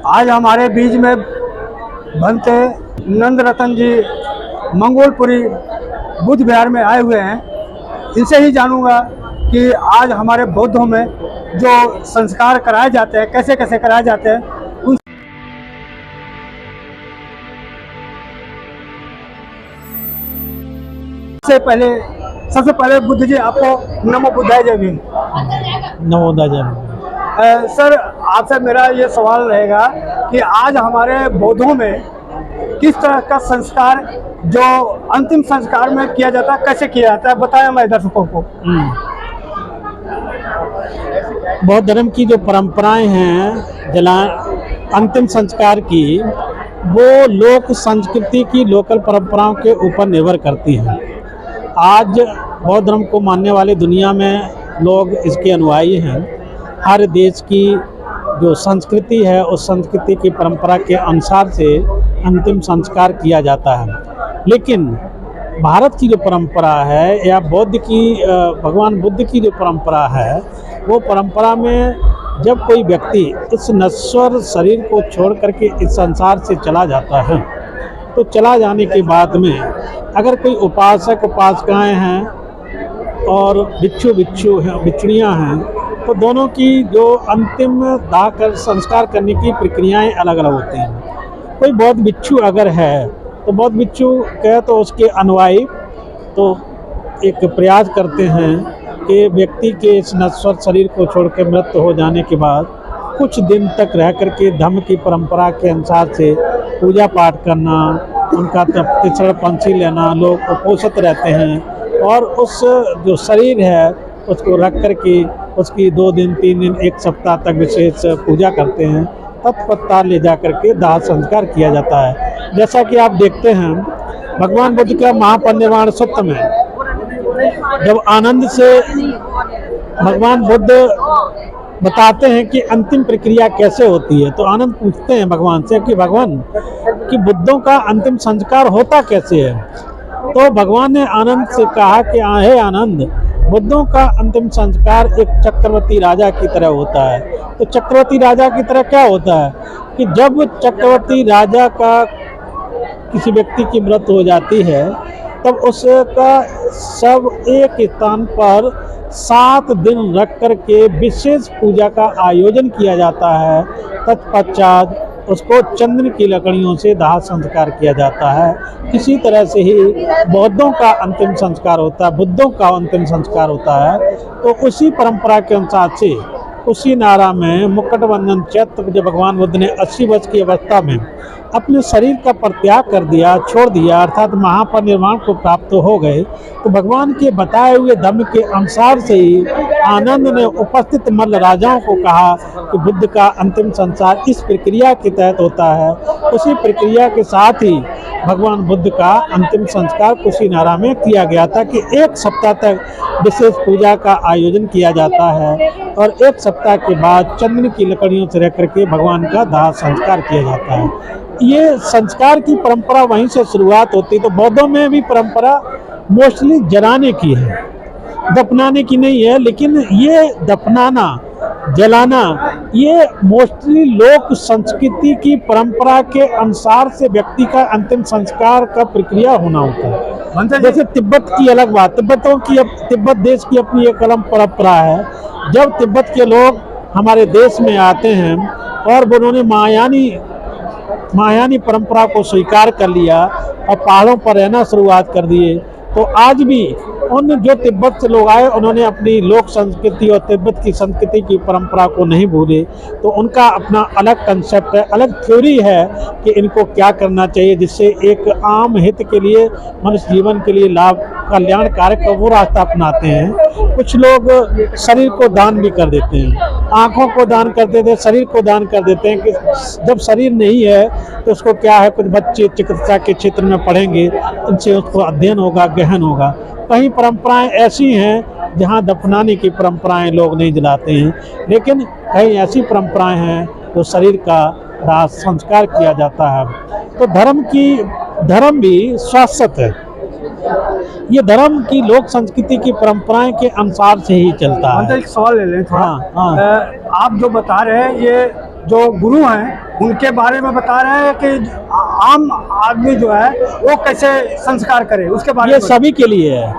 आज हमारे बीच में भंते नंद रतन जी मंगोलपुरी बुद्ध विहार में आए हुए हैं। इनसे ही जानूंगा कि आज हमारे बौद्धों में जो संस्कार कराए जाते हैं कैसे कैसे कराए जाते हैं। सबसे पहले बुद्ध जी आपको नमो बुद्धाय जय भीम। नमो बुद्धाय जय भीम। सर आपसे मेरा ये सवाल रहेगा कि आज हमारे बौद्धों में किस तरह का संस्कार जो अंतिम संस्कार में किया जाता है कैसे किया जाता है, बताएं हमारे दर्शकों को। बौद्ध धर्म की जो परंपराएं हैं अंतिम संस्कार की, वो लोक संस्कृति की लोकल परंपराओं के ऊपर निर्भर करती हैं। आज बौद्ध धर्म को मानने वाले दुनिया में लोग इसके अनुयायी हैं। हर देश की जो संस्कृति है उस संस्कृति की परंपरा के अनुसार से अंतिम संस्कार किया जाता है। लेकिन भारत की जो परंपरा है या भगवान बुद्ध की जो परंपरा है, वो परंपरा में जब कोई व्यक्ति इस नश्वर शरीर को छोड़ करके इस संसार से चला जाता है, तो चला जाने के बाद में अगर कोई उपासक उपासिकाएं हैं और बिच्छुड़ियाँ हैं, तो दोनों की जो अंतिम दाह कर संस्कार करने की प्रक्रियाएं अलग अलग होती हैं। कोई बौद्ध बिच्छू अगर है तो बौद्ध बिच्छू कहे तो उसके अनुयायी तो एक प्रयास करते हैं कि व्यक्ति के इस नश्वर शरीर को छोड़ के मृत्यु हो जाने के बाद कुछ दिन तक रह करके धम्म की परंपरा के अनुसार से पूजा पाठ करना, उनका तीसरा पंछी लेना, लोग उपोषित रहते हैं और उस जो शरीर है उसको रख करके उसकी 2 दिन 3 दिन 1 सप्ताह तक विशेष पूजा करते हैं। तत्पश्चात ले जा करके दाह संस्कार किया जाता है। जैसा कि आप देखते हैं भगवान बुद्ध का महापरिनिर्वाण सूत्र में जब आनंद से भगवान बुद्ध बताते हैं कि अंतिम प्रक्रिया कैसे होती है, तो आनंद पूछते हैं भगवान से कि भगवान कि बुद्धों का अंतिम संस्कार होता कैसे है। तो भगवान ने आनंद से कहा कि हे आनंद, बुद्धों का अंतिम संस्कार एक चक्रवर्ती राजा की तरह होता है। तो चक्रवर्ती राजा की तरह क्या होता है कि जब चक्रवर्ती राजा का किसी व्यक्ति की मृत्यु हो जाती है, तब उसका सब एक स्थान पर 7 दिन रख करके विशेष पूजा का आयोजन किया जाता है। तत्पश्चात उसको चंदन की लकड़ियों से दाह संस्कार किया जाता है। इसी तरह से ही बौद्धों का अंतिम संस्कार होता है, बुद्धों का अंतिम संस्कार होता है। तो उसी परंपरा के अनुसार से कुशीनारा में मुकुटबंधन चैत्र जब भगवान बुद्ध ने 80 वर्ष की अवस्था में अपने शरीर का परित्याग कर दिया, छोड़ दिया, अर्थात महापरिनिर्वाण को प्राप्त हो गए, तो भगवान के बताए हुए धर्म के अनुसार से ही आनंद ने उपस्थित मल्ल राजाओं को कहा कि बुद्ध का अंतिम संस्कार इस प्रक्रिया के तहत होता है। उसी प्रक्रिया के साथ ही भगवान बुद्ध का अंतिम संस्कार कुशीनारा में किया गया था कि 1 सप्ताह तक विशेष पूजा का आयोजन किया जाता है और 1 सप्ताह के बाद चंदन की लकड़ियों से रह करके भगवान का दाह संस्कार किया जाता है। ये संस्कार की परंपरा वहीं से शुरुआत होती। तो बौद्धों में भी परंपरा मोस्टली जलाने की है, दफनाने की नहीं है। लेकिन ये दफनाना जलाना ये मोस्टली लोक संस्कृति की परंपरा के अनुसार से व्यक्ति का अंतिम संस्कार का प्रक्रिया होना होता है। जैसे तिब्बत की अलग बात, तिब्बत देश की अपनी एक अलग परंपरा है। जब तिब्बत के लोग हमारे देश में आते हैं और उन्होंने महायानी परंपरा को स्वीकार कर लिया और पहाड़ों पर रहना शुरुआत कर दिए, तो आज भी उन जो तिब्बत से लोग आए उन्होंने अपनी लोक संस्कृति और तिब्बत की संस्कृति की परंपरा को नहीं भूले। तो उनका अपना अलग कंसेप्ट है, अलग थ्योरी है कि इनको क्या करना चाहिए जिससे एक आम हित के लिए, मनुष्य जीवन के लिए लाभ कल्याण कारक वो रास्ता अपनाते हैं। कुछ लोग शरीर को दान भी कर देते हैं, आँखों को दान कर देते हैं, शरीर को दान कर देते हैं कि जब शरीर नहीं है तो उसको क्या है, कुछ बच्चे चिकित्सा के क्षेत्र में पढ़ेंगे, उनसे उसको अध्ययन होगा, गहन होगा। कई परंपराएं ऐसी हैं जहां दफनाने की परंपराएं लोग नहीं जलाते हैं, लेकिन कई ऐसी परंपराएं हैं जो शरीर का दाह संस्कार किया जाता है। तो धर्म भी शाश्वत है। ये धर्म की लोक संस्कृति की परंपराएं के अनुसार से ही चलता है। एक सवाल ले लें थोड़ा। हाँ। आप जो बता रहे हैं ये जो गुरु हैं उनके बारे में बता रहे हैं कि आम आदमी जो है वो कैसे संस्कार करे, उसके बारे ये में। सभी के लिए है,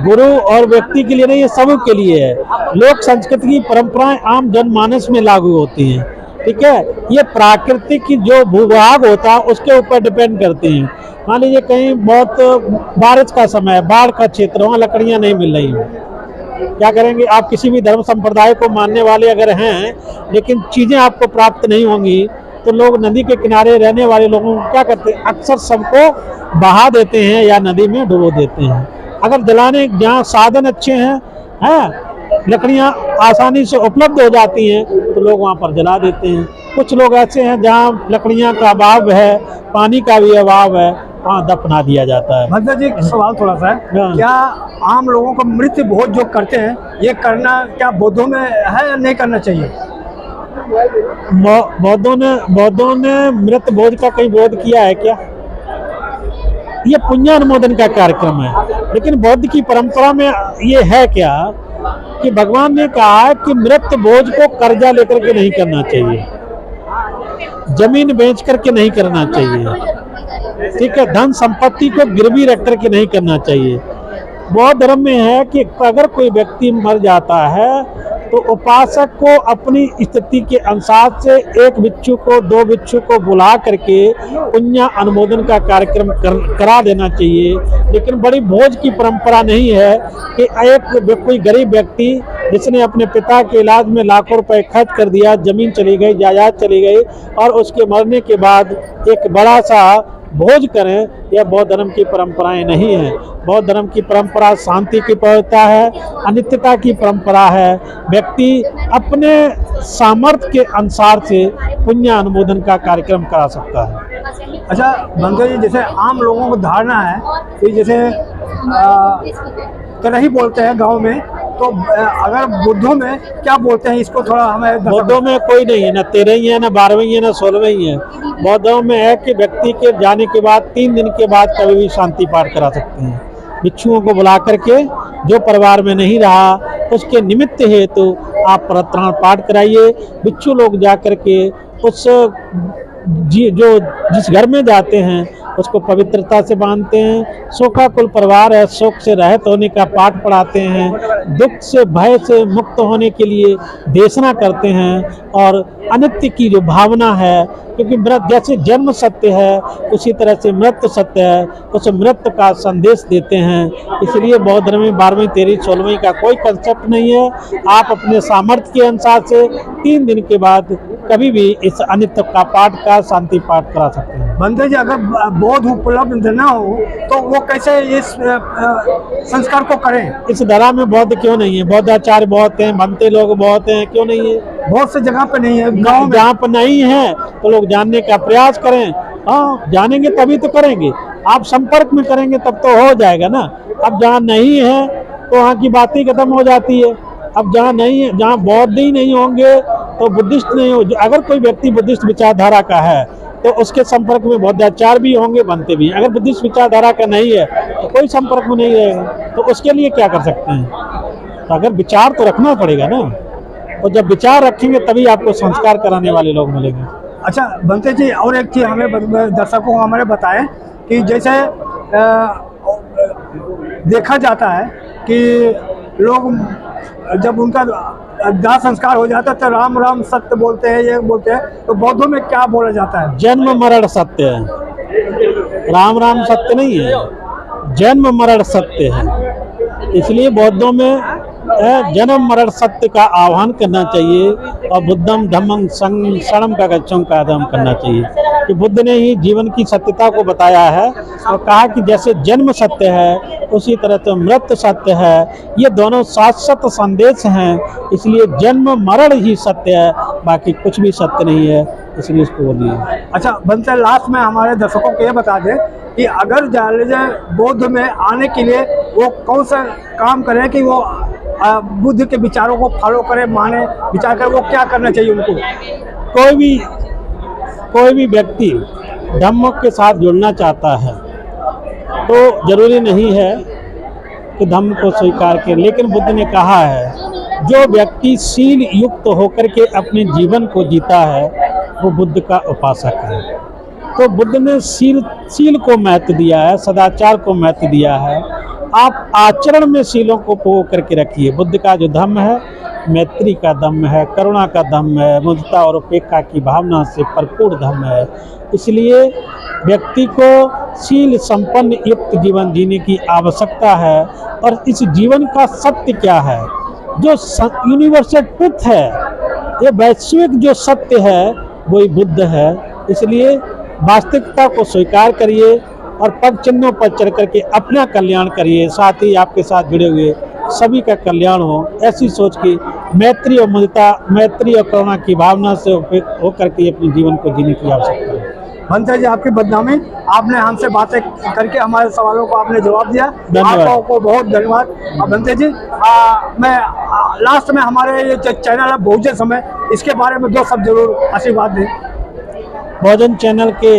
गुरु और व्यक्ति के लिए नहीं, ये सब के लिए है। लोक संस्कृति की परंपराएं आम जनमानस में लागू होती हैं, ठीक है। ये प्राकृतिक की जो भूभाग होता है उसके ऊपर डिपेंड करती हैं। मान लीजिए कहीं बहुत बारिश का समय, बाढ़ का क्षेत्र, वहाँ लकड़ियाँ नहीं मिल रही हैं, क्या करेंगे आप? किसी भी धर्म संप्रदाय को मानने वाले अगर हैं लेकिन चीज़ें आपको प्राप्त नहीं होंगी तो लोग नदी के किनारे रहने वाले लोगों को क्या करते हैं? अक्सर सबको बहा देते हैं या नदी में डुबो देते हैं। अगर जलाने जहाँ साधन अच्छे हैं लकड़ियाँ आसानी से उपलब्ध हो जाती हैं तो लोग वहाँ पर जला देते हैं। कुछ लोग ऐसे हैं जहाँ लकड़ियाँ का अभाव है, पानी का भी अभाव है, वहाँ दफना दिया जाता है। भंते जी, एक सवाल थोड़ा सा है, हाँ। क्या आम लोगों को मृत्यु भोज जो करते हैं ये करना क्या बौद्धों में है या नहीं करना चाहिए? बौद्धों ने मृत भोज का कहीं बोध किया है क्या? ये पुण्यानुमोदन का कार्यक्रम है, लेकिन बौद्ध की परंपरा में ये है क्या कि भगवान ने कहा कि मृत भोज को कर्जा लेकर के नहीं करना चाहिए, जमीन बेच करके नहीं करना चाहिए, ठीक है, धन संपत्ति को गिरवी रख करके नहीं करना चाहिए। बौद्ध धर्म में है कि अगर कोई व्यक्ति मर जाता है तो उपासक को अपनी स्थिति के अनुसार से एक भिक्षु को, दो भिक्षु को बुला करके पुण्य अनुमोदन का कार्यक्रम करा देना चाहिए। लेकिन बड़ी भोज की परंपरा नहीं है कि एक कोई गरीब व्यक्ति जिसने अपने पिता के इलाज में लाखों रुपए खर्च कर दिया, जमीन चली गई, जायदाद चली गई और उसके मरने के बाद एक बड़ा सा भोज करें, यह बौद्ध धर्म की परंपराएं नहीं है। बौद्ध धर्म की परंपरा शांति की पवित्रता है, अनित्यता की परंपरा है। व्यक्ति अपने सामर्थ्य के अनुसार से पुण्य अनुमोदन का कार्यक्रम करा सकता है। अच्छा भंते जी, जैसे आम लोगों को धारणा है कि जैसे करही बोलते हैं गांव में, तो अगर बुद्धों में क्या बोलते हैं इसको थोड़ा हमें? बौद्धों में कोई नहीं है, ना 13वीं है, ना 12वीं है, ना 16वीं है। बौद्धों में है कि व्यक्ति के जाने के बाद 3 दिन के बाद कभी भी शांति पाठ करा सकते हैं। भिक्षुओं को बुला करके जो परिवार में नहीं रहा उसके निमित्त हेतु आप परित्राण पाठ कराइए। भिक्षु लोग जा करके उस जिस घर में जाते हैं उसको पवित्रता से बांधते हैं। शोकाकुल परिवार है, शोक से रहित होने का पाठ पढ़ाते हैं, दुख से भय से मुक्त होने के लिए देशना करते हैं और अनित्य की जो भावना है, क्योंकि मृत जैसे जन्म सत्य है उसी तरह से मृत्यु सत्य है, उस मृत्यु का संदेश देते हैं। इसलिए बौद्ध धर्म में 12वीं 13वीं 16वीं का कोई कंसेप्ट नहीं है। आप अपने सामर्थ्य के अनुसार से 3 दिन के बाद कभी भी इस अनित्य का पाठ का शांति पाठ करा सकते हैं। भंते जी, अगर बौद्ध उपलब्ध न हो तो वो कैसे इस संस्कार को करें? इस धरा में बौद्ध क्यों नहीं है? बौद्ध आचार्य बहुत हैं, भंते लोग बहुत हैं, क्यों नहीं है? बहुत से जगह पे नहीं है, गाँव में। जहाँ पर नहीं है तो लोग जानने का प्रयास करें। हाँ, जानेंगे तभी तो करेंगे, आप संपर्क में करेंगे तब तो हो जाएगा ना। अब जहाँ नहीं है तो वहाँ की बात ही खत्म हो जाती है। अब जहाँ नहीं है, जहाँ बौद्ध ही नहीं होंगे तो बुद्धिस्ट नहीं हो। अगर कोई व्यक्ति बुद्धिस्ट विचारधारा का है तो उसके संपर्क में बौद्धाचार्य भी होंगे, बनते भी हैं। अगर बुद्धिस्ट विचारधारा का नहीं है तो कोई संपर्क में नहीं रहेगा, तो उसके लिए क्या कर सकते हैं? तो अगर विचार तो रखना पड़ेगा ना, और जब विचार रखेंगे तभी आपको संस्कार कराने वाले लोग मिलेंगे। अच्छा भंते जी, और एक चीज़ हमें दर्शकों को हमारे बताएं कि जैसे देखा जाता है कि लोग जब उनका दाह संस्कार हो जाता है तो राम राम सत्य बोलते हैं, ये बोलते हैं, तो बौद्धों में क्या बोला जाता है? जन्म मरण सत्य है, राम राम सत्य नहीं है, जन्म मरण सत्य है। इसलिए बौद्धों में जन्म मरण सत्य का आह्वान करना चाहिए और बुद्धम धम्मं शरणं गच्छामि का आह्वान करना चाहिए कि बुद्ध ने ही जीवन की सत्यता को बताया है और कहा कि जैसे जन्म सत्य है उसी तरह से मृत्यु सत्य है। ये दोनों शाश्वत संदेश हैं, इसलिए जन्म मरण ही सत्य है, बाकी कुछ भी सत्य नहीं है, इसलिए इसको बोलिए। अच्छा भंते, लास्ट में हमारे दर्शकों को ये बता दें कि अगर बौद्ध में आने के लिए वो कौन सा काम करें कि वो बुद्ध के विचारों को फॉलो करे, माने, विचार करे, वो क्या करना चाहिए उनको? कोई भी व्यक्ति धम्म के साथ जुड़ना चाहता है तो जरूरी नहीं है कि धम्म को स्वीकार करें, लेकिन बुद्ध ने कहा है जो व्यक्ति शील युक्त होकर के अपने जीवन को जीता है वो बुद्ध का उपासक है। तो बुद्ध ने शील को महत्व दिया है, सदाचार को महत्व दिया है। आप आचरण में शीलों को पो करके रखिए। बुद्ध का जो धम्म है, मैत्री का धम्म है, करुणा का धम्म है, मुदिता और उपेक्षा की भावना से भरपूर धम्म है। इसलिए व्यक्ति को शील संपन्न युक्त जीवन जीने की आवश्यकता है। और इस जीवन का सत्य क्या है? जो यूनिवर्सल ट्रुथ है, ये वैश्विक जो सत्य है वही बुद्ध है। इसलिए वास्तविकता को स्वीकार करिए और पग चिन्हों पर चढ़ करके अपना कल्याण करिए, साथ ही आपके साथ जुड़े हुए सभी का कल्याण हो। ऐसी सोच की मैत्री और मुदिता, मैत्री और करुणा की भावना से होकर के अपने जीवन को जीने की आवश्यकता है। भंते जी, आपकी बदनामी, आपने हमसे बातें करके हमारे सवालों को आपने जवाब दिया। धन्यवाद। आपको बहुत धन्यवाद। और भंते जी, मैं लास्ट में हमारे ये चैनल है बहुजन समय, इसके बारे में 2 शब्द जरूर आशीर्वाद दें। बहुजन चैनल के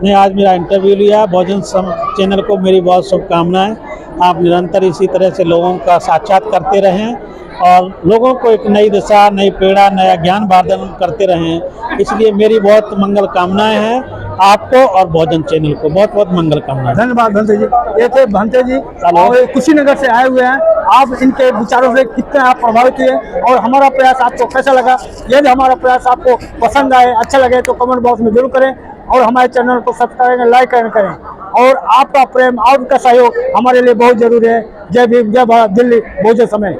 ने आज मेरा इंटरव्यू लिया। बहुजन चैनल को मेरी बहुत शुभकामनाएं। आप निरंतर इसी तरह से लोगों का साक्षात करते रहें और लोगों को एक नई दिशा, नई प्रेरणा, नया ज्ञान वर्धन करते रहें। इसलिए मेरी बहुत मंगल कामनाएं हैं आपको और बहुजन चैनल को बहुत बहुत मंगल कामनाएं। धन्यवाद भंते जी। ये थे भंते जी और कुशीनगर से आए हुए हैं। आप इनके विचारों से कितने आप प्रभावित हुए और हमारा प्रयास आपको कैसा लगा? यदि हमारा प्रयास आपको पसंद आए, अच्छा लगे तो कमेंट बॉक्स में जरूर करें और हमारे चैनल को सब्सक्राइब, लाइक करें। और आपका प्रेम, आपका सहयोग हमारे लिए बहुत जरूरी है। जय भीम, जय भारत, दिल्ली, बहुजन समय।